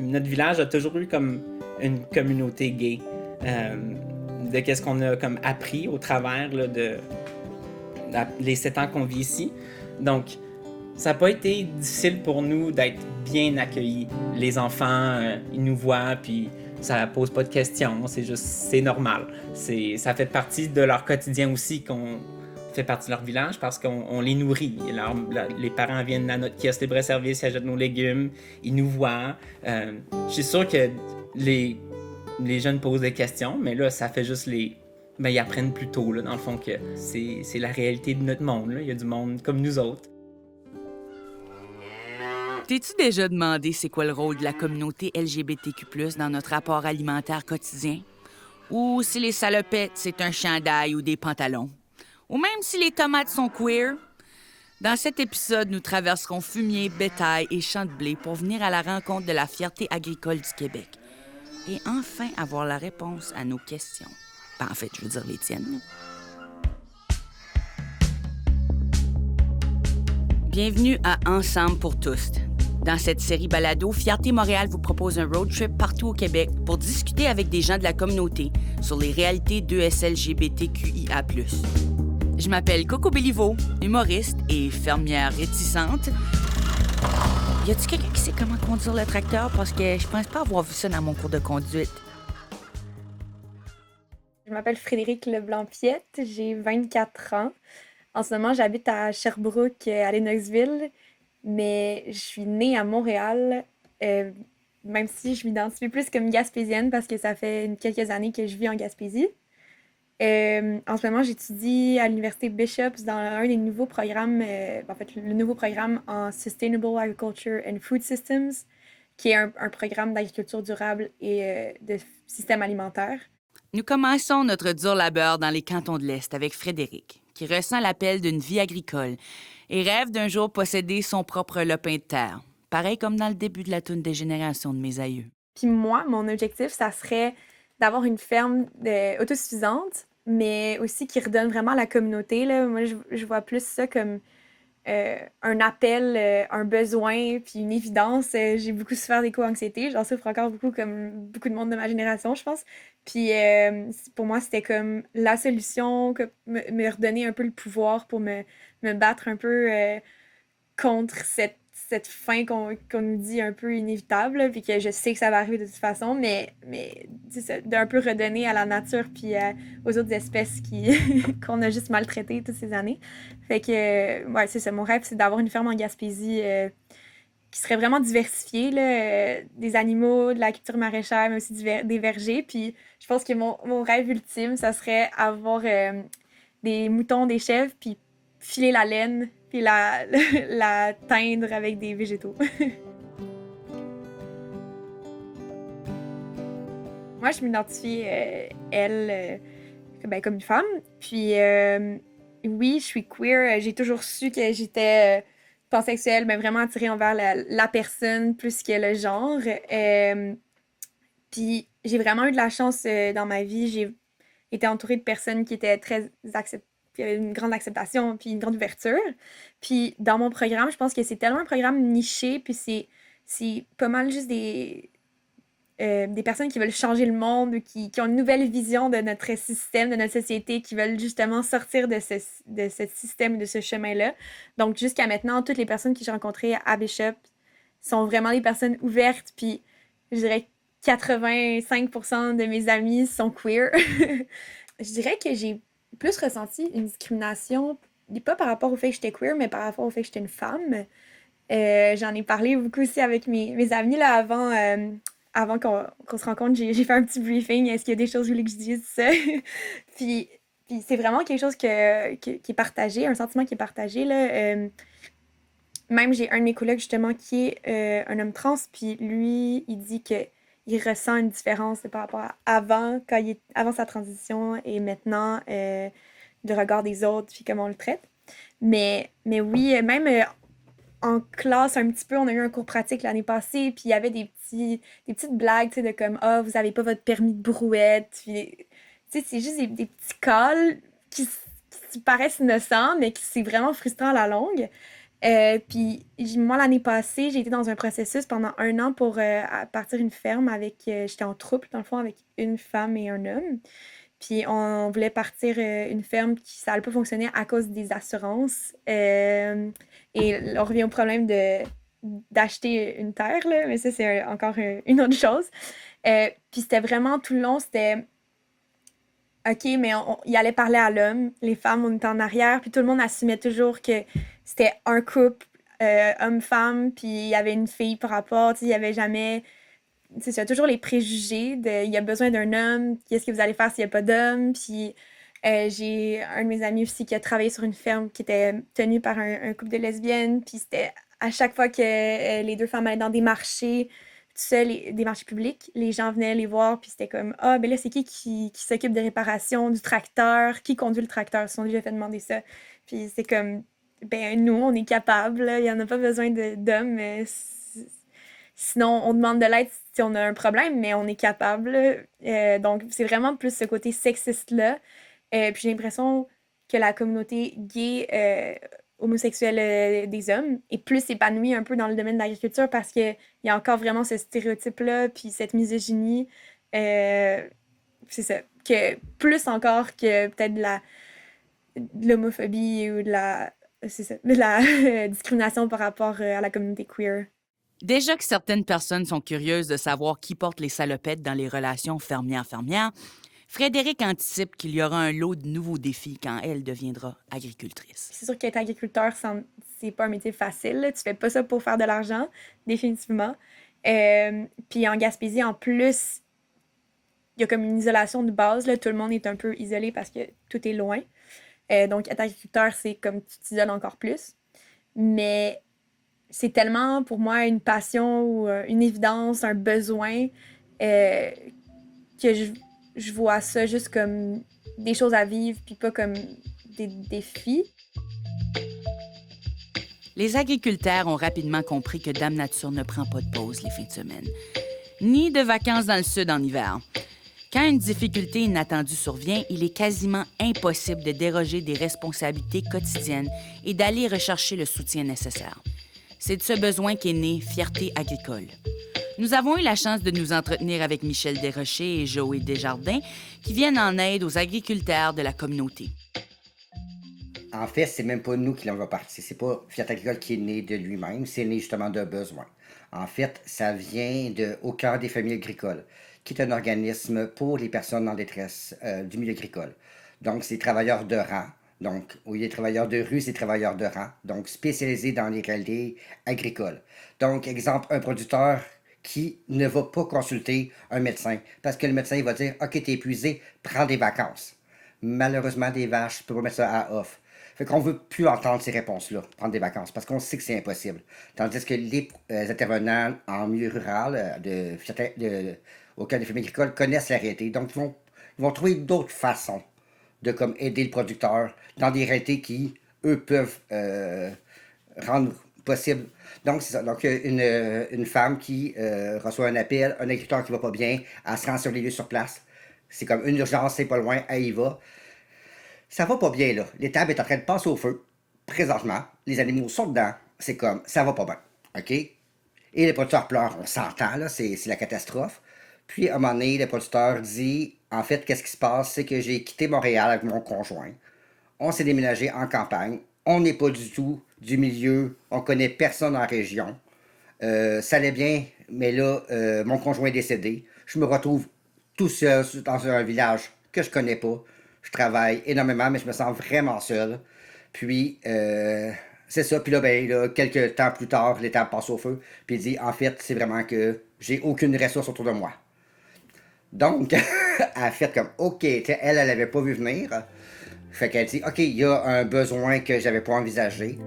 notre village a toujours eu comme une communauté gay. De qu'est-ce qu'on a comme appris au travers là, de les 7 ans qu'on vit ici. Donc, ça n'a pas été difficile pour nous d'être bien accueillis. Les enfants, ils nous voient, puis ça pose pas de questions, c'est normal. Ça fait partie de leur quotidien aussi qu'on fait partie de leur village parce qu'on les nourrit. Les parents viennent à notre kiosque libre-service, ils achètent nos légumes, ils nous voient. Je suis sûr que les jeunes posent des questions, mais là, ça fait juste ils apprennent plus tôt, là, dans le fond, que c'est la réalité de notre monde. Là. Il y a du monde comme nous autres. T'es-tu déjà demandé c'est quoi le rôle de la communauté LGBTQ+, dans notre rapport alimentaire quotidien? Ou si les salopettes, c'est un chandail ou des pantalons? Ou même si les tomates sont queer? Dans cet épisode, nous traverserons fumier, bétail et champs de blé pour venir à la rencontre de la fierté agricole du Québec. Et enfin avoir la réponse à nos questions. En fait, je veux dire les tiennes. Bienvenue à Ensemble pour tous. Dans cette série balado, Fierté Montréal vous propose un road trip partout au Québec pour discuter avec des gens de la communauté sur les réalités d'ESLGBTQIA+. Je m'appelle Coco Béliveau, humoriste et fermière réticente. Y a-t-il quelqu'un qui sait comment conduire le tracteur? Parce que je pense pas avoir vu ça dans mon cours de conduite. Je m'appelle Frédérique Leblanc-Piette, j'ai 24 ans. En ce moment, j'habite à Sherbrooke, à Lennoxville, mais je suis née à Montréal, même si je m'identifie plus comme gaspésienne parce que ça fait quelques années que je vis en Gaspésie. En ce moment, j'étudie à l'Université Bishop's dans un des nouveaux programmes, le nouveau programme en Sustainable Agriculture and Food Systems, qui est un programme d'agriculture durable et de système alimentaire. Nous commençons notre dur labeur dans les cantons de l'Est avec Frédéric, qui ressent l'appel d'une vie agricole et rêve d'un jour posséder son propre lopin de terre, pareil comme dans le début de la toune des générations de mes aïeux. Puis moi, mon objectif, ça serait d'avoir une ferme autosuffisante, mais aussi qui redonne vraiment à la communauté. Là. Moi, je vois plus ça comme un appel, un besoin, puis une évidence. J'ai beaucoup souffert d'éco-anxiété. J'en souffre encore beaucoup, comme beaucoup de monde de ma génération, je pense. Puis pour moi, c'était comme la solution, me redonner un peu le pouvoir pour me battre un peu contre cette fin qu'on nous dit un peu inévitable, là, puis que je sais que ça va arriver de toute façon, mais d'un peu redonner à la nature puis aux autres espèces qu'on a juste maltraitées toutes ces années. Fait que, ouais, c'est ça, mon rêve, c'est d'avoir une ferme en Gaspésie qui serait vraiment diversifiée, là, des animaux, de la culture maraîchère, mais aussi des vergers. Puis je pense que mon rêve ultime, ça serait avoir des moutons, des chèvres, puis filer la laine, puis la teindre avec des végétaux. Moi, je m'identifie, comme une femme. Puis, oui, je suis queer. J'ai toujours su que j'étais pansexuelle, mais vraiment attirée envers la personne plus que le genre. Puis, j'ai vraiment eu de la chance dans ma vie. J'ai été entourée de personnes qui étaient très acceptantes. Puis il y avait une grande acceptation, puis une grande ouverture. Puis dans mon programme, je pense que c'est tellement un programme niché, puis c'est pas mal juste des personnes qui veulent changer le monde, qui ont une nouvelle vision de notre système, de notre société, qui veulent justement sortir de ce système, de ce chemin-là. Donc jusqu'à maintenant, toutes les personnes que j'ai rencontrées à Bishop sont vraiment des personnes ouvertes, puis je dirais 85% de mes amis sont queer. Je dirais que j'ai plus ressenti une discrimination, pas par rapport au fait que j'étais queer, mais par rapport au fait que j'étais une femme. J'en ai parlé beaucoup aussi avec mes amis là, avant qu'on se rencontre. J'ai fait un petit briefing. Est-ce qu'il y a des choses que vous voulez que je dise ça? puis c'est vraiment quelque chose qui est partagé, un sentiment qui est partagé. Là. Même j'ai un de mes collègues justement qui est un homme trans, puis lui, il dit que il ressent une différence par rapport à avant sa transition et maintenant, le regard des autres, puis comment on le traite. Mais oui, même en classe, un petit peu, on a eu un cours pratique l'année passée, puis il y avait des petites blagues, tu sais, de comme « Ah, vous avez pas votre permis de brouette », puis tu sais, c'est juste des petits calls qui paraissent innocents, mais qui c'est vraiment frustrant à la longue. Puis moi, l'année passée, j'ai été dans un processus pendant 1 an pour partir une ferme avec... j'étais en couple, dans le fond, avec une femme et un homme. Puis on voulait partir une ferme qui ça n'allait pas fonctionner à cause des assurances. Et on revient au problème d'acheter une terre, là, mais ça, c'est encore une autre chose. Puis c'était vraiment tout le long, c'était OK, mais il allait parler à l'homme, les femmes, on était en arrière, puis tout le monde assumait toujours que c'était un couple, homme-femme, puis il y avait une fille par rapport, tu sais, il y avait jamais... C'est ça, toujours les préjugés de il y a besoin d'un homme, qu'est-ce que vous allez faire s'il n'y a pas d'homme, puis j'ai un de mes amis aussi qui a travaillé sur une ferme qui était tenue par un couple de lesbiennes, puis c'était à chaque fois que les deux femmes allaient dans des marchés, tout ça, des marchés publics, les gens venaient les voir, puis c'était comme ah, ben là, c'est qui s'occupe des réparations du tracteur, qui conduit le tracteur, ils se sont déjà fait demander ça. Puis c'est comme, ben nous, on est capable, là, il n'y en a pas besoin d'hommes, sinon on demande de l'aide si on a un problème, mais on est capable. Donc c'est vraiment plus ce côté sexiste-là. Puis j'ai l'impression que la communauté gay, homosexuelle des hommes est plus épanouie un peu dans le domaine de l'agriculture parce qu'il y a encore vraiment ce stéréotype-là, puis cette misogynie. Euh, c'est ça. Que plus encore que peut-être de l'homophobie ou c'est ça, de la discrimination par rapport à la communauté queer. Déjà que certaines personnes sont curieuses de savoir qui porte les salopettes dans les relations fermière-fermière, Frédéric anticipe qu'il y aura un lot de nouveaux défis quand elle deviendra agricultrice. C'est sûr qu'être agriculteur, c'est pas un métier facile, là. Tu fais pas ça pour faire de l'argent, définitivement. Puis en Gaspésie, en plus, il y a comme une isolation de base, là. Tout le monde est un peu isolé parce que tout est loin. Donc être agriculteur, c'est comme tu t'isoles encore plus. Mais c'est tellement pour moi une passion ou une évidence, un besoin que je vois ça juste comme des choses à vivre puis pas comme des défis. Les agriculteurs ont rapidement compris que Dame Nature ne prend pas de pause les fins de semaine, ni de vacances dans le sud en hiver. Quand une difficulté inattendue survient, il est quasiment impossible de déroger des responsabilités quotidiennes et d'aller rechercher le soutien nécessaire. C'est de ce besoin qu'est née Fierté agricole. Nous avons eu la chance de nous entretenir avec Michel Desrochers et Joël Desjardins qui viennent en aide aux agriculteurs de la communauté. En fait, c'est même pas nous qui l'avons parti. C'est pas Fierté agricole qui est né de lui-même, c'est né justement d'un besoin. En fait, ça vient Au cœur des familles agricoles, qui est un organisme pour les personnes en détresse du milieu agricole. Donc, c'est travailleurs de rang. Donc, au lieu des travailleurs de rue, c'est travailleurs de rang. Donc, spécialisés dans les réalités agricoles. Donc, exemple, un producteur qui ne va pas consulter un médecin parce que le médecin il va dire « OK, t'es épuisé, prends des vacances. » Malheureusement, des vaches, tu peux pas mettre ça à off. Fait qu'on veut plus entendre ces réponses-là, prendre des vacances, parce qu'on sait que c'est impossible. Tandis que les intervenants en milieu rural au cœur des familles agricoles connaissent la réalité. Donc, ils vont trouver d'autres façons de comme aider le producteur dans des réalités qui, eux, peuvent rendre possible. Donc, c'est ça. Donc, une femme qui reçoit un appel, un agriculteur qui va pas bien, elle se rend sur les lieux sur place. C'est comme une urgence, c'est pas loin, elle y va. Ça va pas bien, là. L'étable est en train de passer au feu, présentement. Les animaux sont dedans. C'est comme, ça va pas bien. OK? Et les producteurs pleurent, on s'entend, là, c'est la catastrophe. Puis, à un moment donné, le producteur dit, en fait, qu'est-ce qui se passe? C'est que j'ai quitté Montréal avec mon conjoint. On s'est déménagé en campagne. On n'est pas du tout du milieu. On connaît personne en région. Ça allait bien, mais là, mon conjoint est décédé. Je me retrouve tout seul dans un village que je connais pas. Je travaille énormément, mais je me sens vraiment seul. Puis, c'est ça. Puis là, quelques temps plus tard, l'étape passe au feu. Puis il dit, en fait, c'est vraiment que j'ai aucune ressource autour de moi. Donc, elle a fait comme, OK, elle avait pas vu venir. Fait qu'elle dit, OK, il y a un besoin que j'avais pas envisagé.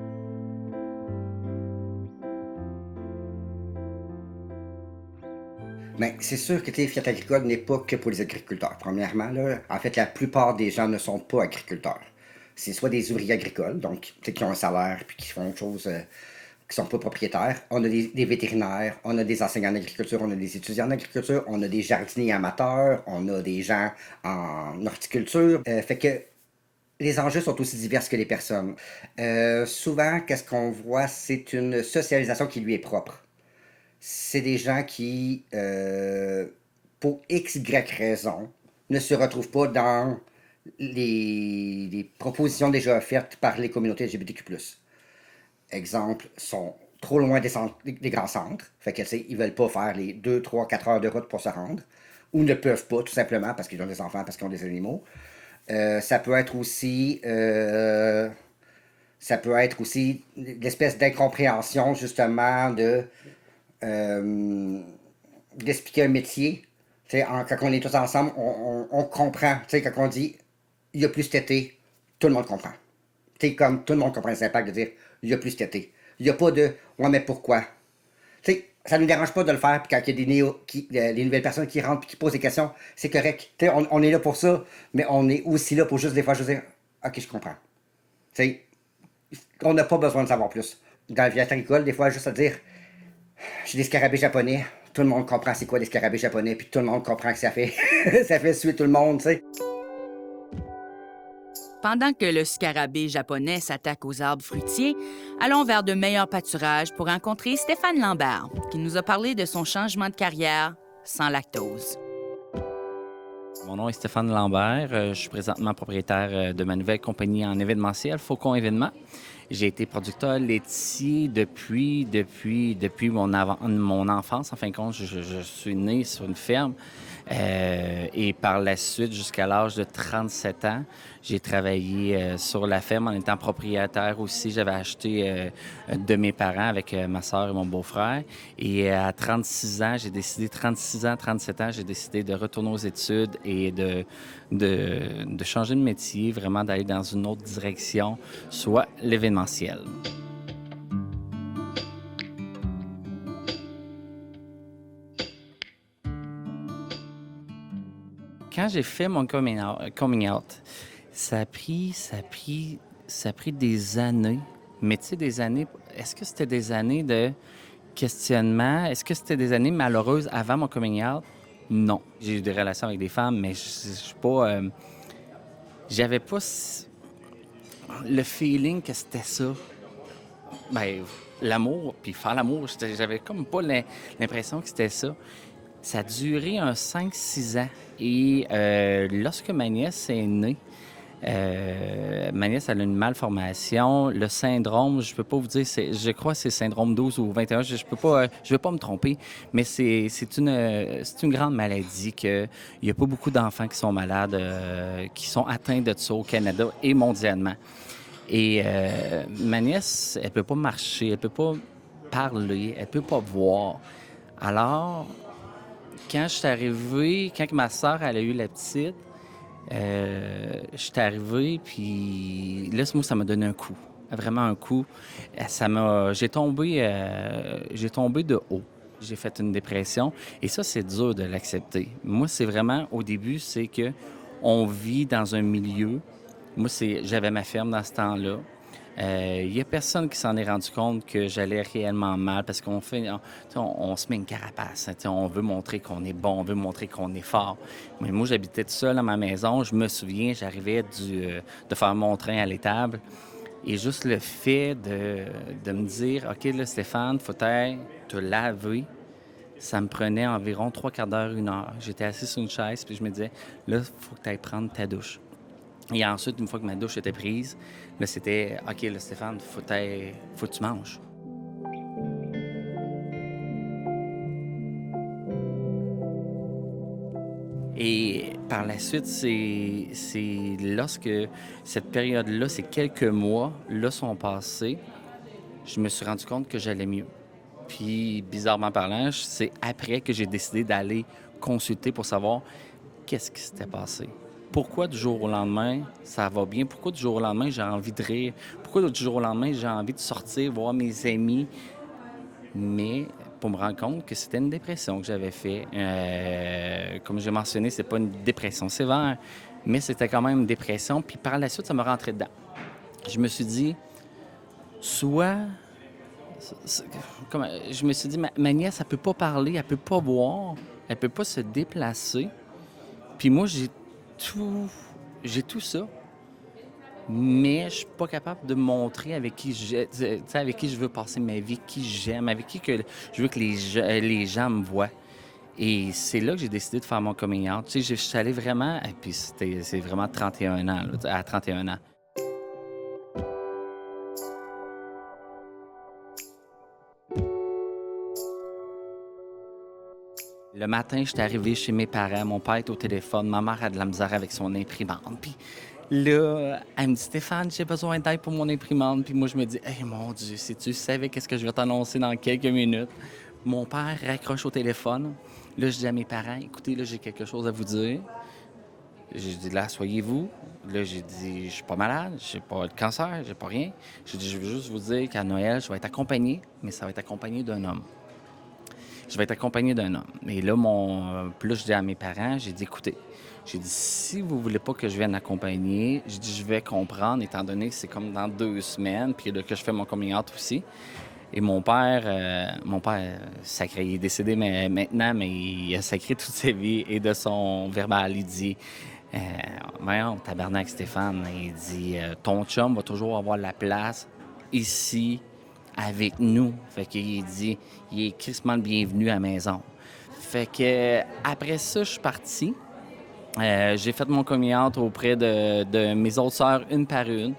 Mais c'est sûr que Fierté agricole n'est pas que pour les agriculteurs. Premièrement, là, en fait, la plupart des gens ne sont pas agriculteurs. C'est soit des ouvriers agricoles, donc qui ont un salaire puis qui font autre chose, qui sont pas propriétaires. On a des vétérinaires, on a des enseignants en agriculture, on a des étudiants en agriculture, on a des jardiniers amateurs, on a des gens en horticulture. Fait que Les enjeux sont aussi divers que les personnes. Souvent, qu'est-ce qu'on voit, c'est une socialisation qui lui est propre. C'est des gens qui, pour X, Y raison, ne se retrouvent pas dans les propositions déjà offertes par les communautés LGBTQ+. Exemple, sont trop loin des grands centres, fait que, tu sais, ils veulent pas faire les 2, 3, 4 heures de route pour se rendre, ou ne peuvent pas, tout simplement, parce qu'ils ont des enfants, parce qu'ils ont des animaux. Ça peut être aussi l'espèce d'incompréhension, justement, d'expliquer un métier. Quand on est tous ensemble, on comprend. Quand on dit il y a plus cet été, tout le monde comprend. Comme tout le monde comprend les impacts de dire il y a plus cet été. Il n'y a pas de ouais, mais pourquoi? Ça ne nous dérange pas de le faire, puis quand il y a des nouvelles personnes qui rentrent et qui posent des questions, c'est correct. On est là pour ça, mais on est aussi là pour juste des fois juste dire ok, je comprends. On n'a pas besoin de savoir plus. Dans le village agricole, des fois, juste à dire j'ai des scarabées japonais, tout le monde comprend c'est quoi des scarabées japonais, puis tout le monde comprend que ça fait ça fait suer tout le monde, tu sais. Pendant que le scarabée japonais s'attaque aux arbres fruitiers, allons vers de meilleurs pâturages pour rencontrer Stéphane Lambert, qui nous a parlé de son changement de carrière sans lactose. Mon nom est Stéphane Lambert. Je suis présentement propriétaire de ma nouvelle compagnie en événementiel, Faucon Événements. J'ai été producteur laitier depuis mon enfance. En fin de compte, je suis né sur une ferme. Et par la suite, jusqu'à l'âge de 37 ans, j'ai travaillé sur la ferme en étant propriétaire aussi. J'avais acheté de mes parents avec ma soeur et mon beau-frère. Et à 36 ans, 37 ans, j'ai décidé de retourner aux études et de changer de métier, vraiment d'aller dans une autre direction, soit l'événementiel. Quand j'ai fait mon coming out, ça a pris des années. Mais tu sais, des années, est-ce que c'était des années de questionnement? Est-ce que c'était des années malheureuses avant mon coming out? Non. J'ai eu des relations avec des femmes, mais je suis pas... j'avais pas le feeling que c'était ça. Ben, l'amour, puis faire l'amour, j'avais comme pas l'impression que c'était ça. Ça a duré un 5-6 ans. Et lorsque ma nièce est née, ma nièce elle a une malformation. Le syndrome, je peux pas vous dire, je crois que c'est syndrome 12 ou 21, je vais pas me tromper, mais c'est une grande maladie qu'il n'y a pas beaucoup d'enfants qui sont malades, qui sont atteints de ça au Canada et mondialement. Et ma nièce, elle peut pas marcher, elle peut pas parler, elle peut pas voir. Alors, quand je suis arrivé, quand ma sœur elle a eu la petite, je suis arrivé, puis là, moi, ça m'a donné un coup. Vraiment un coup. J'ai tombé de haut. J'ai fait une dépression. Et ça, c'est dur de l'accepter. Moi, c'est vraiment, au début, c'est que on vit dans un milieu. Moi, j'avais ma ferme dans ce temps-là. Il n'y a personne qui s'en est rendu compte que j'allais réellement mal parce on se met une carapace. On veut montrer qu'on est bon, on veut montrer qu'on est fort. Mais moi, j'habitais tout seul dans ma maison. Je me souviens, j'arrivais de faire mon train à l'étable. Et juste le fait de me dire, OK, là, Stéphane, faut te laver, ça me prenait environ 3/4 d'heure, 1 heure. J'étais assis sur une chaise, puis je me disais, là, il faut que tu ailles prendre ta douche. Et ensuite, une fois que ma douche était prise, là, c'était « OK, là, Stéphane, faut que tu manges. » Et par la suite, c'est lorsque cette période-là, ces quelques mois-là sont passés, je me suis rendu compte que j'allais mieux. Puis, bizarrement parlant, c'est après que j'ai décidé d'aller consulter pour savoir qu'est-ce qui s'était passé. Pourquoi du jour au lendemain, ça va bien? Pourquoi du jour au lendemain, j'ai envie de rire? Pourquoi du jour au lendemain, j'ai envie de sortir, voir mes amis? Mais pour me rendre compte que c'était une dépression que j'avais fait. Comme j'ai mentionné, c'est pas une dépression sévère, mais c'était quand même une dépression. Puis par la suite, ça me rentrait dedans. Je me suis dit, je me suis dit, ma nièce, elle peut pas parler, elle peut pas boire, elle peut pas se déplacer. Puis moi, j'ai tout ça. mais je suis pas capable de montrer avec qui avec qui je veux passer ma vie, qui j'aime, avec qui que je veux que les gens me voient. Et c'est là que j'ai décidé de faire mon coming out. Tu sais, je suis allé vraiment, et puis c'est vraiment 31 ans, là, à 31 ans. Le matin, j'étais arrivé chez mes parents, mon père est au téléphone, ma mère a de la misère avec son imprimante. Puis là, elle me dit, Stéphane, j'ai besoin d'aide pour mon imprimante. Puis moi, je me dis, hey, mon Dieu, si tu savais qu'est-ce que je vais t'annoncer dans quelques minutes. Mon père raccroche au téléphone. Là, je dis à mes parents, écoutez, là, j'ai quelque chose à vous dire. J'ai dit, là, asseyez-vous. Là, j'ai dit, je suis pas malade, j'ai pas de cancer, j'ai pas rien. J'ai dit, je veux juste vous dire qu'à Noël, je vais être accompagné, mais ça va être accompagné d'un homme. Je vais être accompagné d'un homme. Et là, puis là, je dis à mes parents, j'ai dit, écoutez, j'ai dit, si vous voulez pas que je vienne accompagner, j'ai dit, je vais comprendre, étant donné que c'est comme dans 2 semaines, puis là, que je fais mon coming out aussi. Et mon père, sacré, il est décédé maintenant, mais il a sacré toute sa vie. Et de son verbal, il dit, voyons, tabarnak Stéphane, il dit, ton chum va toujours avoir la place ici, avec nous. Fait qu'il dit, il est crissement le bienvenu à la maison. Fait que après ça, je suis parti. J'ai fait mon coming out auprès de mes autres sœurs, une par une.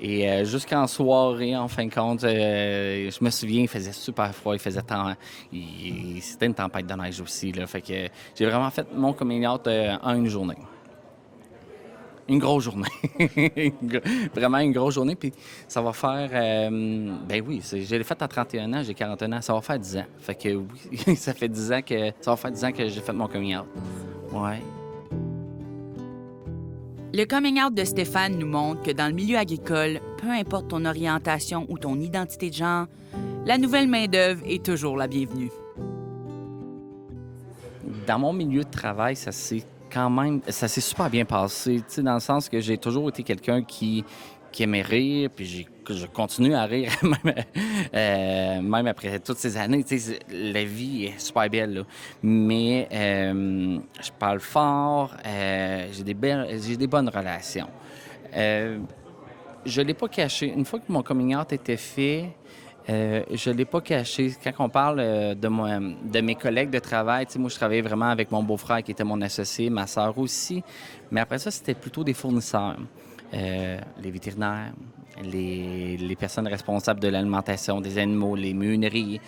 Et jusqu'en soirée, en fin de compte, je me souviens, il faisait super froid, il faisait c'était une tempête de neige aussi, là. Fait que j'ai vraiment fait mon coming out en une journée. Une grosse journée. Vraiment une grosse journée. Puis ça va faire... ben oui, je l'ai fait à 31 ans, j'ai 41 ans. Ça va faire 10 ans. Fait que oui, ça va faire 10 ans que j'ai fait mon coming out. Ouais. Le coming out de Stéphane nous montre que dans le milieu agricole, peu importe ton orientation ou ton identité de genre, la nouvelle main-d'œuvre est toujours la bienvenue. Dans mon milieu de travail, ça s'est super bien passé, tu sais, dans le sens que j'ai toujours été quelqu'un qui aimait rire, puis je continue à rire, même après toutes ces années. Tu sais, la vie est super belle, là. Mais je parle fort, j'ai des bonnes relations. Je l'ai pas caché. Une fois que mon coming out était fait, je l'ai pas caché. Quand on parle de mes collègues de travail, tu sais, moi, je travaillais vraiment avec mon beau-frère qui était mon associé, ma sœur aussi. Mais après ça, c'était plutôt des fournisseurs. Les vétérinaires, les personnes responsables de l'alimentation des animaux, les meuneries,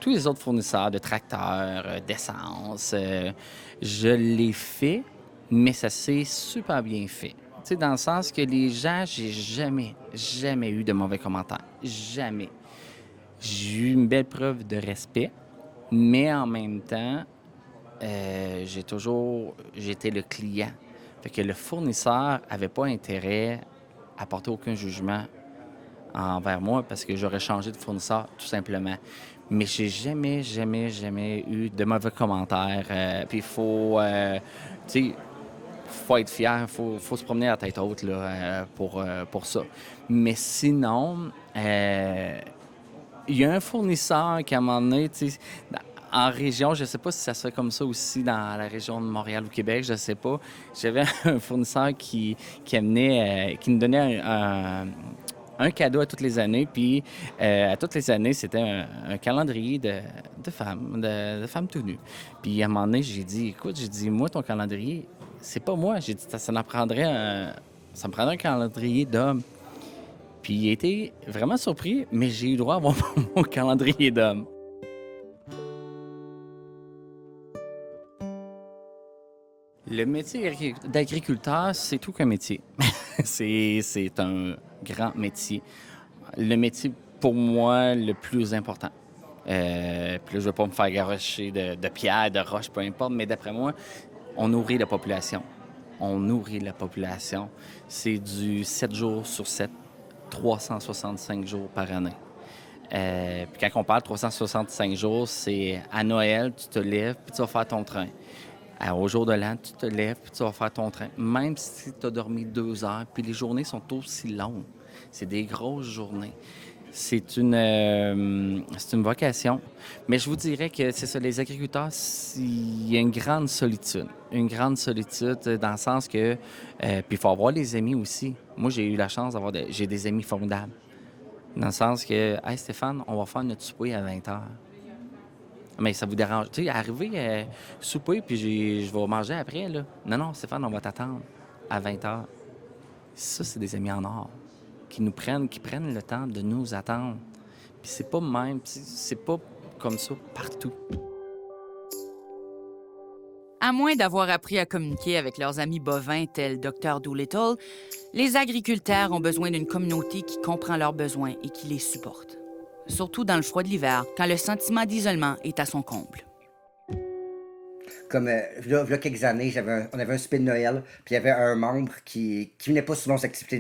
tous les autres fournisseurs de tracteurs, d'essence. Je l'ai fait, mais ça s'est super bien fait. Tu sais, dans le sens que les gens, j'ai jamais eu de mauvais commentaires. Jamais. J'ai eu une belle preuve de respect, mais en même temps, j'étais le client. Fait que le fournisseur avait pas intérêt à porter aucun jugement envers moi parce que j'aurais changé de fournisseur tout simplement. Mais j'ai jamais eu de mauvais commentaires. Puis il faut, tu sais, faut être fier, faut se promener à la tête haute là, pour ça. Mais sinon, il y a un fournisseur qui, à un moment donné, tu sais, en région, je ne sais pas si ça se fait comme ça aussi dans la région de Montréal ou Québec, je ne sais pas. J'avais un fournisseur qui nous donnait un cadeau à toutes les années. Puis à toutes les années, c'était un calendrier de femmes tout nues. Puis à un moment donné, j'ai dit, écoute, moi, ton calendrier, c'est pas moi. J'ai dit, ça me prendrait un calendrier d'hommes. Puis il a été vraiment surpris, mais j'ai eu droit à avoir mon calendrier d'hommes. Le métier d'agriculteur, c'est tout qu'un métier. c'est un grand métier. Le métier, pour moi, le plus important. Puis là, je ne veux pas me faire garrocher de pierres, de roches, peu importe, mais d'après moi, on nourrit la population. C'est du 7 jours sur 7, 365 jours par année. Puis quand on parle de 365 jours, c'est à Noël, tu te lèves, puis tu vas faire ton train. Au jour de l'an, tu te lèves puis tu vas faire ton train. Même si tu as dormi 2 heures, puis les journées sont aussi longues. C'est des grosses journées. C'est une vocation. Mais je vous dirais que c'est ça, les agriculteurs, il y a une grande solitude. Une grande solitude dans le sens que... puis il faut avoir des amis aussi. Moi, j'ai eu la chance j'ai des amis formidables. Dans le sens que, hey Stéphane, on va faire notre souper à 20h. Mais ça vous dérange. Tu sais, arriver, souper, puis je vais manger après, là. Non, non, Stéphane, on va t'attendre à 20h. Ça, c'est des amis en or qui prennent le temps de nous attendre. Puis c'est pas même, c'est pas comme ça partout. À moins d'avoir appris à communiquer avec leurs amis bovins tels Dr. Doolittle, les agriculteurs ont besoin d'une communauté qui comprend leurs besoins et qui les supporte. Surtout dans le froid de l'hiver, quand le sentiment d'isolement est à son comble. Comme là, quelques années, on avait un souper de Noël, puis il y avait un membre qui venait pas souvent aux activités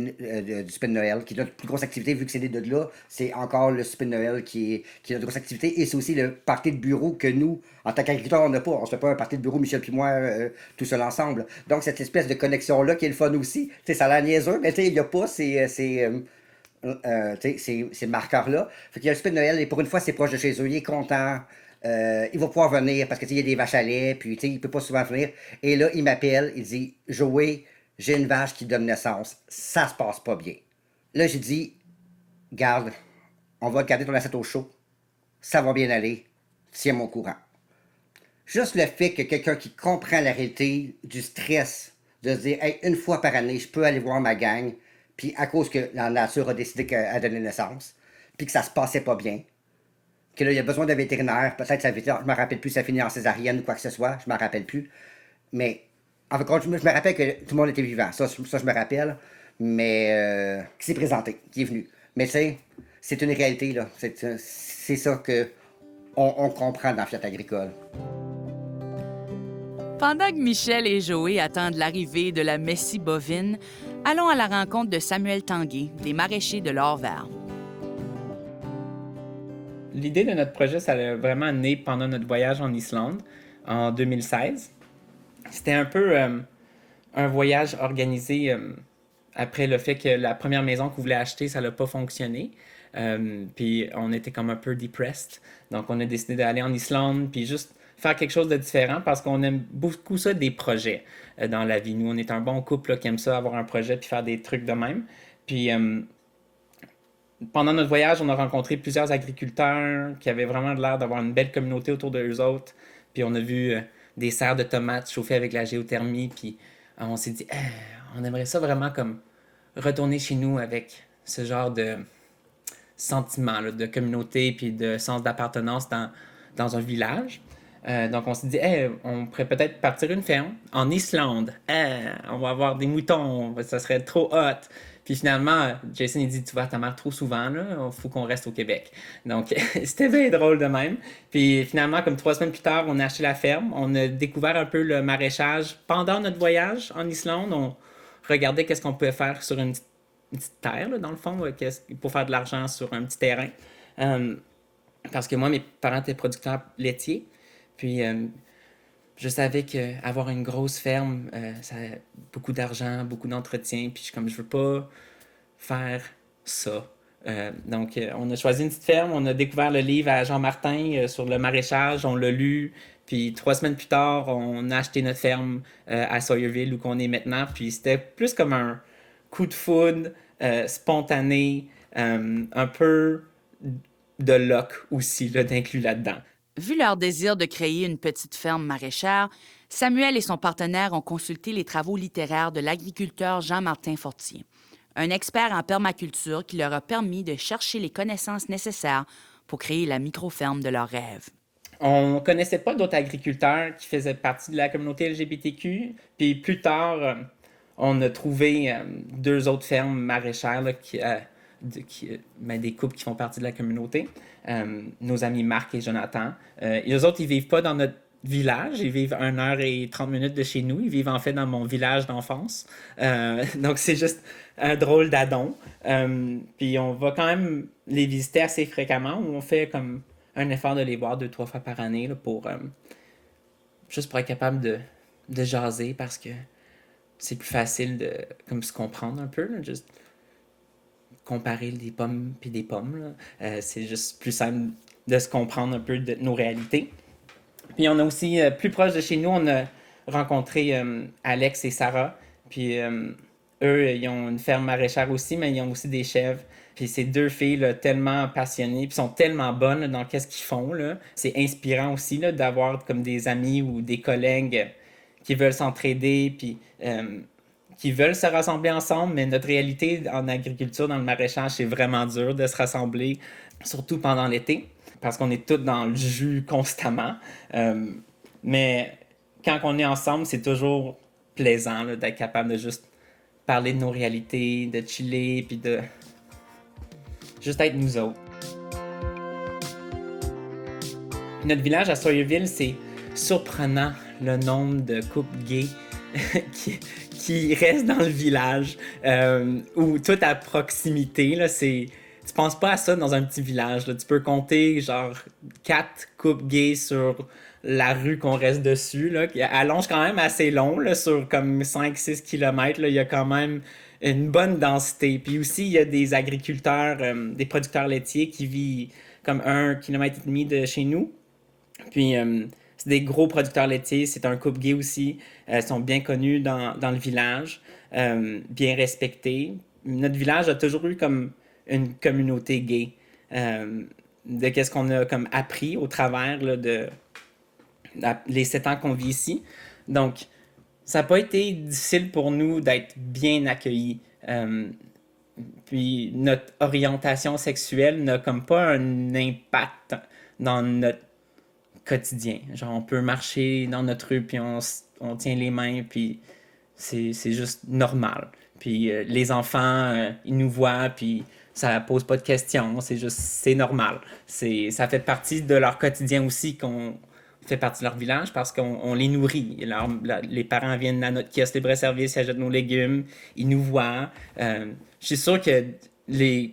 du souper de Noël, qui est notre plus grosse activité, vu que c'est de là, c'est encore le souper de Noël qui est notre grosse activité, et c'est aussi le party de bureau que nous, en tant qu'agriculteurs, on n'a pas. On se fait pas un party de bureau, Michel puis moi, tout seul ensemble. Donc, cette espèce de connexion-là qui est le fun aussi, tu sais, ça a l'air niaiseux, mais tu sais, il n'y a pas ces marqueurs-là. Fait qu'il y a le souper de Noël, et pour une fois, c'est proche de chez eux, il est content. Il va pouvoir venir parce que il y a des vaches à lait, puis il peut pas souvent venir. Et là, il m'appelle, il dit Joey, j'ai une vache qui donne naissance, ça se passe pas bien. Là, j'ai dit garde, on va garder ton assiette au chaud, ça va bien aller, tiens-moi au courant. Juste le fait que quelqu'un qui comprend la réalité du stress, de se dire hey, une fois par année, je peux aller voir ma gang, puis à cause que la nature a décidé qu'elle donnait naissance, puis que ça se passait pas bien. Que là, il y a besoin d'un vétérinaire. Peut-être que je me rappelle plus si ça finit en césarienne ou quoi que ce soit. Je me rappelle plus. Mais, en fait, je me rappelle que tout le monde était vivant. Ça je me rappelle. Mais, qui s'est présenté, qui est venu. Mais tu sais, c'est une réalité, là. C'est ça que on comprend dans Fiat Agricole. Pendant que Michel et Joey attendent l'arrivée de la Messie bovine, allons à la rencontre de Samuel Tanguay, des maraîchers de l'Or-Vert. L'idée de notre projet, ça a vraiment né pendant notre voyage en Islande en 2016. C'était un peu un voyage organisé après le fait que la première maison qu'on voulait acheter, ça n'a pas fonctionné. Puis on était comme un peu depressed. Donc on a décidé d'aller en Islande puis juste faire quelque chose de différent parce qu'on aime beaucoup ça des projets dans la vie. Nous, on est un bon couple là, qui aime ça, avoir un projet puis faire des trucs de même. Puis pendant notre voyage, on a rencontré plusieurs agriculteurs qui avaient vraiment l'air d'avoir une belle communauté autour d'eux autres. Puis on a vu des serres de tomates chauffées avec la géothermie. Puis on s'est dit, on aimerait ça vraiment comme retourner chez nous avec ce genre de sentiment là, de communauté puis de sens d'appartenance dans un village. Donc on s'est dit, on pourrait peut-être partir une ferme en Islande. On va avoir des moutons, ça serait trop hot. Puis finalement, Jason il dit, tu vois ta mère trop souvent, là, il faut qu'on reste au Québec. Donc c'était bien drôle de même. Puis finalement, comme 3 semaines plus tard, on a acheté la ferme. On a découvert un peu le maraîchage pendant notre voyage en Islande. On regardait qu'est-ce qu'on pouvait faire sur une petite terre, là, dans le fond, pour faire de l'argent sur un petit terrain. Parce que moi, mes parents étaient producteurs laitiers. Puis, je savais qu'avoir une grosse ferme, ça a beaucoup d'argent, beaucoup d'entretien. Puis, je veux pas faire ça. Donc, on a choisi une petite ferme. On a découvert le livre à Jean Martin sur le maraîchage. On l'a lu. Puis, 3 semaines plus tard, on a acheté notre ferme à Sawyerville, où on est maintenant. Puis, c'était plus comme un coup de foudre spontané, un peu de luck aussi, là, d'inclus là-dedans. Vu leur désir de créer une petite ferme maraîchère, Samuel et son partenaire ont consulté les travaux littéraires de l'agriculteur Jean-Martin Fortier, un expert en permaculture qui leur a permis de chercher les connaissances nécessaires pour créer la micro-ferme de leurs rêves. On ne connaissait pas d'autres agriculteurs qui faisaient partie de la communauté LGBTQ. Puis plus tard, on a trouvé 2 autres fermes maraîchères là, des couples qui font partie de la communauté. Nos amis Marc et Jonathan. Et eux autres, ils vivent pas dans notre village. Ils vivent 1h30 de chez nous. Ils vivent en fait dans mon village d'enfance. Donc c'est juste un drôle d'addon. Puis on va quand même les visiter assez fréquemment. On fait comme un effort de les voir 2-3 fois par année là, juste pour être capable de jaser parce que c'est plus facile de comme se comprendre un peu. Là, juste comparer des pommes puis des pommes, là. C'est juste plus simple de se comprendre un peu de nos réalités. Puis on a aussi, plus proche de chez nous, on a rencontré Alex et Sarah. Puis eux, ils ont une ferme maraîchère aussi, mais ils ont aussi des chèvres. Puis ces deux filles là, tellement passionnées, puis sont tellement bonnes là, dans qu'est-ce qu'ils font. Là. C'est inspirant aussi là, d'avoir comme des amis ou des collègues qui veulent s'entraider, puis qui veulent se rassembler ensemble. Mais notre réalité en agriculture, dans le maraîchage, c'est vraiment dur de se rassembler, surtout pendant l'été, parce qu'on est tous dans le jus constamment. Mais quand on est ensemble, c'est toujours plaisant là, d'être capable de juste parler de nos réalités, de chiller, puis de juste être nous autres. Notre village à Sawyerville, c'est surprenant le nombre de couples gays qui restent dans le village, où tout à proximité, là, c'est... Tu penses pas à ça dans un petit village, là. Tu peux compter genre 4 couples gays sur la rue qu'on reste dessus, là, qui allonge quand même assez long, là, sur comme 5-6 km, là, il y a quand même une bonne densité. Puis aussi, il y a des agriculteurs, des producteurs laitiers qui vivent comme 1,5 km de chez nous. Puis c'est des gros producteurs laitiers, c'est un couple gay aussi. Ils sont bien connus dans le village, bien respectés. Notre village a toujours eu comme une communauté gay. De qu'est-ce qu'on a comme appris au travers là, les 7 ans qu'on vit ici. Donc, ça n'a pas été difficile pour nous d'être bien accueillis. Puis notre orientation sexuelle n'a comme pas un impact dans notre quotidien. Genre, on peut marcher dans notre rue, puis on tient les mains, puis c'est juste normal. Puis les enfants, ils nous voient, puis ça pose pas de questions, c'est normal. Ça fait partie de leur quotidien aussi qu'on fait partie de leur village parce qu'on les nourrit. Les parents viennent à notre kiosque libre-service, ils achètent nos légumes, ils nous voient. Je suis sûr que les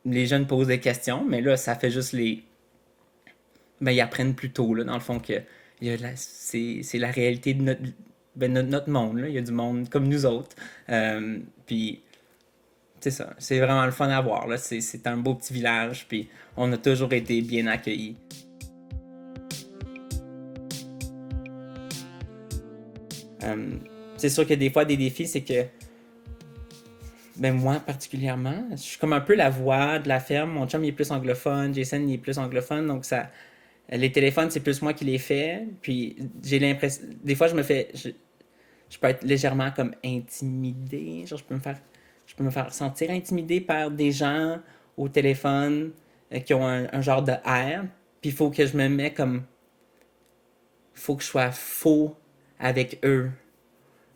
jeunes posent des questions, mais là, ça fait juste ils apprennent plus tôt, là, dans le fond, que c'est la réalité de notre monde. Là. Il y a du monde comme nous autres. Puis, c'est ça. C'est vraiment le fun à voir. Là. C'est un beau petit village, puis on a toujours été bien accueillis. C'est sûr que des fois, des défis, c'est que moi, particulièrement, je suis comme un peu la voix de la ferme. Mon chum, il est plus anglophone. Jason, il est plus anglophone. Donc, les téléphones, c'est plus moi qui les fais. Puis, j'ai l'impression... Des fois, je peux être légèrement comme intimidé. Genre, je peux me faire sentir intimidé par des gens au téléphone qui ont un genre de air. Puis, il faut que je me mette comme... faut que je sois faux avec eux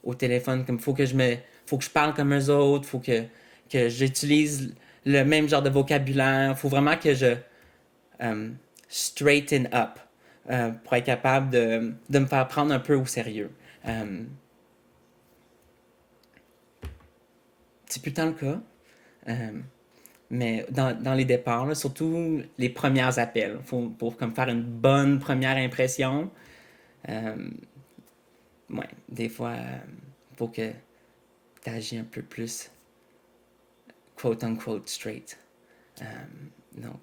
au téléphone. Comme faut que je parle comme eux autres, faut que j'utilise le même genre de vocabulaire. Faut vraiment que je straighten up pour être capable de me faire prendre un peu au sérieux. C'est plus tant le cas. Mais dans les départs, là, surtout les premiers appels, pour comme faire une bonne première impression. Ouais, des fois, faut que tu agis un peu plus quote-unquote straight. Donc,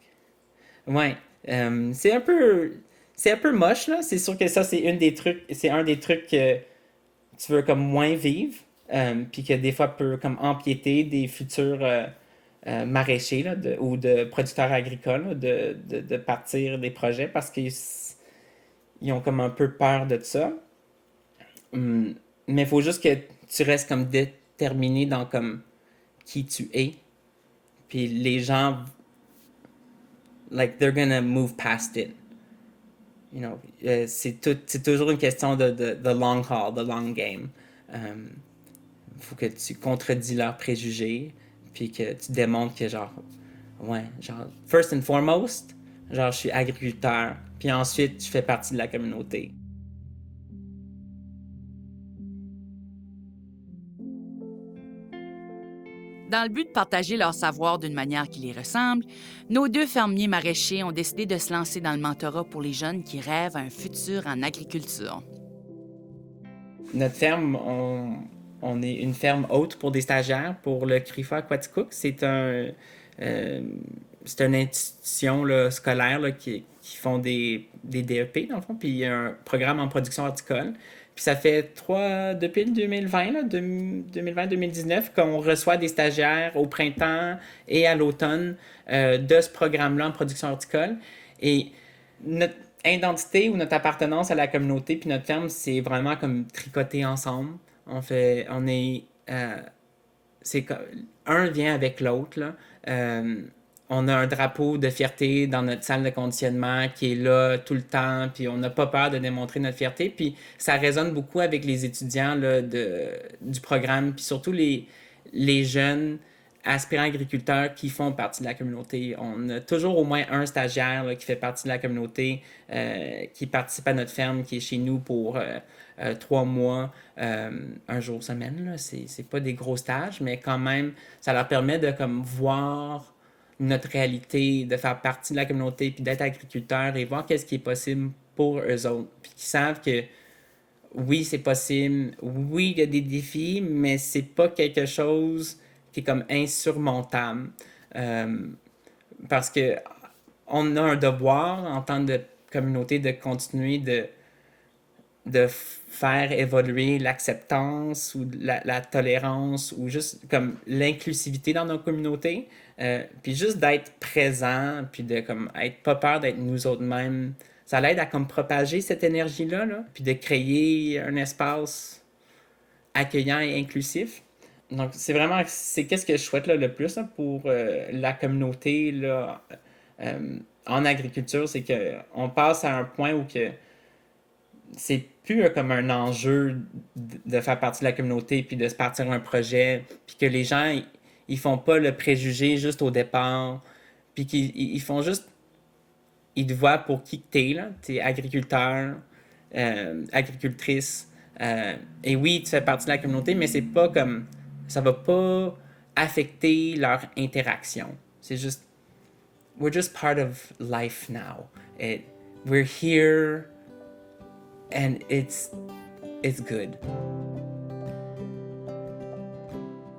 ouais, c'est un peu moche, là. C'est sûr que ça, c'est un des trucs que tu veux comme moins vivre, puis que des fois peut comme empiéter des futurs maraîchers, là, ou de producteurs agricoles, là, de partir des projets parce qu'ils ont comme un peu peur de ça. Mais il faut juste que tu restes comme déterminé dans comme qui tu es. Puis les gens, like, they're gonna move past it. You know, c'est toujours une question de long haul, de long game. Faut que tu contredis leurs préjugés, puis que tu démontres que genre, first and foremost, genre, je suis agriculteur, puis ensuite, je fais partie de la communauté. Dans le but de partager leur savoir d'une manière qui les ressemble, nos 2 fermiers maraîchers ont décidé de se lancer dans le mentorat pour les jeunes qui rêvent à un futur en agriculture. Notre ferme, on est une ferme haute pour des stagiaires pour le CRIFA Aquaticook. C'est une institution là, scolaire là, qui font des DEP, dans le fond, puis il y a un programme en production horticole. Puis ça fait depuis le 2020, 2020-2019, qu'on reçoit des stagiaires au printemps et à l'automne de ce programme-là en production horticole. Et notre identité ou notre appartenance à la communauté puis notre ferme, c'est vraiment comme tricoter ensemble. Un vient avec l'autre, là. On a un drapeau de fierté dans notre salle de conditionnement qui est là tout le temps, puis on n'a pas peur de démontrer notre fierté. Puis ça résonne beaucoup avec les étudiants là, du programme, puis surtout les jeunes aspirants agriculteurs qui font partie de la communauté. On a toujours au moins un stagiaire là, qui fait partie de la communauté, qui participe à notre ferme, qui est chez nous pour 3 mois, un jour semaine. Là. C'est pas des gros stages, mais quand même, ça leur permet de comme voir notre réalité, de faire partie de la communauté, puis d'être agriculteur et voir qu'est-ce qui est possible pour eux autres. Puis qu'ils savent que oui, c'est possible, oui, il y a des défis, mais c'est pas quelque chose qui est comme insurmontable. Parce que on a un devoir en tant que communauté de continuer de faire évoluer l'acceptance ou la tolérance ou juste comme l'inclusivité dans nos communautés. Puis juste d'être présent, puis de comme être pas peur d'être nous autres mêmes. Ça l'aide à comme propager cette énergie-là, là, puis de créer un espace accueillant et inclusif. Donc c'est qu'est-ce que je souhaite là, le plus là, pour la communauté là, en agriculture, c'est qu'on passe à un point où que c'est plus comme un enjeu de faire partie de la communauté puis de se partir un projet, puis que les gens ils font pas le préjugé juste au départ, puis qu'ils font juste, ils te voient pour qui t'es là, t'es agriculteur, agricultrice, et oui tu fais partie de la communauté, mais c'est pas comme ça va pas affecter leur interaction. C'est juste we're just part of life now. We're here. And it's good.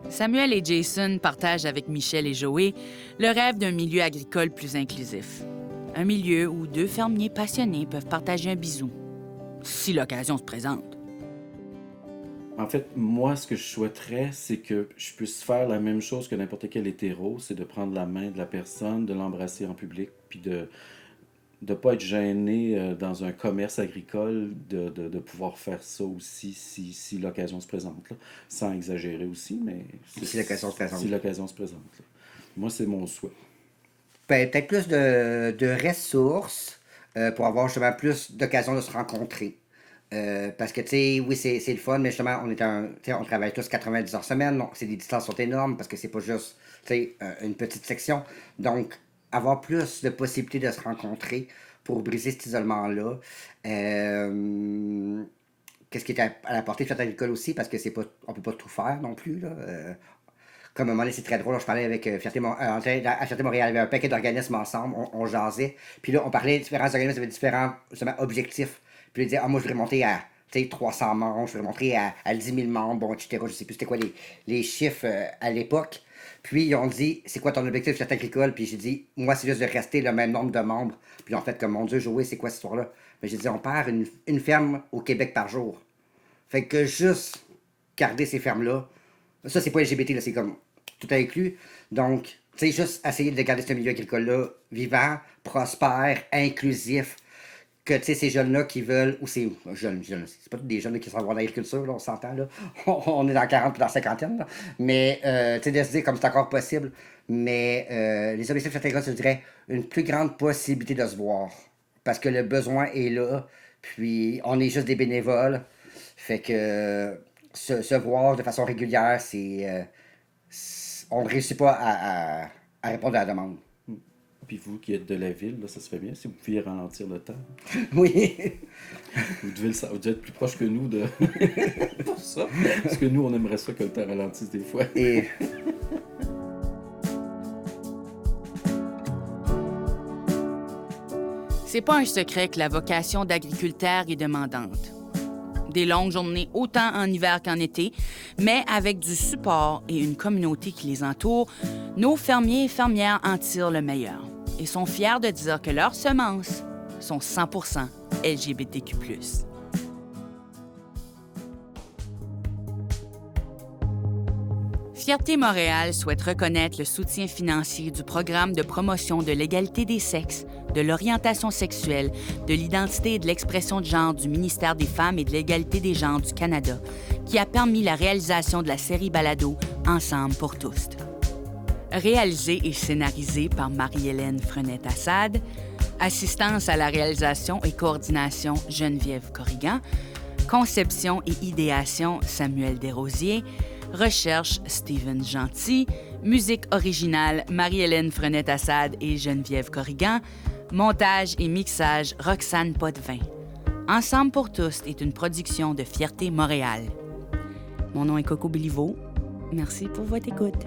Samuel et Jason partagent avec Michel et Joé le rêve d'un milieu agricole plus inclusif. Un milieu où 2 fermiers passionnés peuvent partager un bisou, si l'occasion se présente. En fait, moi, ce que je souhaiterais, c'est que je puisse faire la même chose que n'importe quel hétéro, c'est de prendre la main de la personne, de l'embrasser en public, puis de ne pas être gêné dans un commerce agricole, de pouvoir faire ça aussi si l'occasion se présente. Là. Sans exagérer aussi, mais... Si l'occasion se présente. Si l'occasion se présente. Là. Moi, c'est mon souhait. Peut-être plus de ressources pour avoir justement plus d'occasions de se rencontrer. Parce que, tu sais, oui, c'est le fun, mais justement, on travaille tous 90 heures semaine. Donc, c'est des distances sont énormes parce que c'est pas juste, tu sais, une petite section. Donc, avoir plus de possibilités de se rencontrer pour briser cet isolement-là. Qu'est-ce qui est à la portée de Fête agricole aussi, parce que on peut pas tout faire non plus, là. Comme à un moment donné, c'est très drôle, je parlais avec à Fierté Montréal, il y avait un paquet d'organismes ensemble, on jasait, puis là, on parlait de différents organismes avec différents justement, objectifs. Puis là, ils disaient, moi, je voudrais monter à 300 membres, je voudrais monter à 10 000 membres, bon, etc. Je sais plus c'était quoi les chiffres à l'époque. Puis ils ont dit, c'est quoi ton objectif Fierté agricole? Puis j'ai dit, moi, c'est juste de rester le même nombre de membres. Puis en fait, comme mon Dieu, Joé, c'est quoi cette histoire-là? Mais j'ai dit, on perd une ferme au Québec par jour. Fait que juste garder ces fermes-là, ça, c'est pas LGBT, là, c'est comme tout inclus. Donc, tu sais, juste essayer de garder ce milieu agricole-là vivant, prospère, inclusif. Que, tu sais, ces jeunes-là qui veulent, ou ces jeunes, c'est pas tous des jeunes qui sont dans l'agriculture, là, on s'entend, là. On est dans 40 puis dans 50, là. Mais, tu sais, de se dire comme c'est encore possible. Mais, les objectifs agricoles, je dirais, une plus grande possibilité de se voir. Parce que le besoin est là, puis on est juste des bénévoles. Fait que, se voir de façon régulière, on ne réussit pas à répondre à la demande. Puis vous qui êtes de la ville, là, ça serait bien si vous pouviez ralentir le temps. Oui. Vous devez être plus proche que nous de pour ça. Parce que nous, on aimerait ça que le temps ralentisse des fois. Et... C'est pas un secret que la vocation d'agriculteur est demandante. Des longues journées autant en hiver qu'en été, mais avec du support et une communauté qui les entoure, nos fermiers et fermières en tirent le meilleur et sont fiers de dire que leurs semences sont 100% LGBTQ+. Fierté Montréal souhaite reconnaître le soutien financier du programme de promotion de l'égalité des sexes, de l'orientation sexuelle, de l'identité et de l'expression de genre du ministère des Femmes et de l'égalité des genres du Canada, qui a permis la réalisation de la série balado Ensemble pour tous. Réalisée et scénarisée par Marie-Hélène Frenette-Assad, assistance à la réalisation et coordination Geneviève Corrigan, conception et idéation Samuel Desrosiers, recherche Steven Gentil, musique originale Marie-Hélène Frenette-Assad et Geneviève Corrigan, montage et mixage Roxane Potvin. Ensemble pour tous est une production de Fierté Montréal. Mon nom est Coco Béliveau. Merci pour votre écoute.